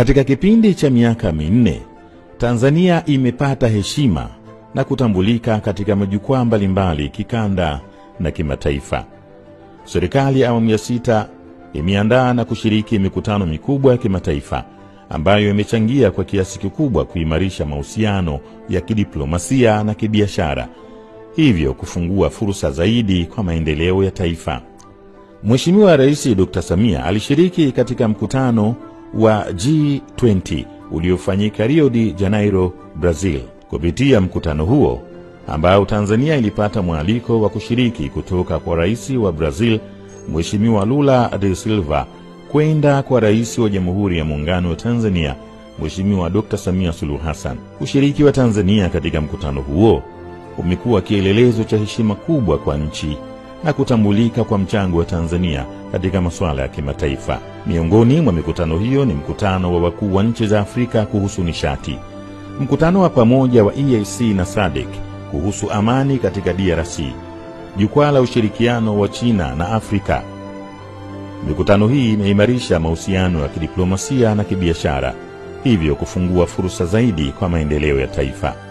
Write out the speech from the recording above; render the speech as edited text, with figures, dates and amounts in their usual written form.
Katika kipindi cha miaka minne, Tanzania imepata heshima na kutambulika katika majukwaa mbalimbali kikanda na kimataifa. Serikali ya awamu ya 6 imeandaa na kushiriki mikutano mikubwa ya kimataifa ambayo imechangia kwa kiasi kikubwa kuimarisha mahusiano ya kidiplomasia na kibiashara, hivyo kufungua fursa zaidi kwa maendeleo ya taifa. Mheshimiwa Rais Dr. Samia alishiriki katika mkutano wa G20 uliofanyika Rio de Janeiro, Brazil. Kupitia mkutano huo ambao Tanzania ilipata mwaliko wa kushiriki kutoka kwa Rais wa Brazil Mheshimiwa Lula da Silva kwenda kwa Rais wa Jamhuri ya Muungano wa Tanzania Mheshimiwa Dr. Samia Suluhu Hassan. Ushiriki wa Tanzania katika mkutano huo umekuwa kielelezo cha heshima kubwa kwa nchi na kutambulika kwa mchango wa Tanzania katika masuala ya kimataifa. Miongoni mwa mikutano hiyo ni mkutano wa wakuu wa nchi za Afrika kuhusu nishati, mkutano wa pamoja wa EAC na SADC kuhusu amani katika DRC, jukwaa la ushirikiano wa China na Afrika. Mikutano hii imeimarisha mahusiano ya kidiplomasia na kibiashara, hivyo kufungua fursa zaidi kwa maendeleo ya taifa.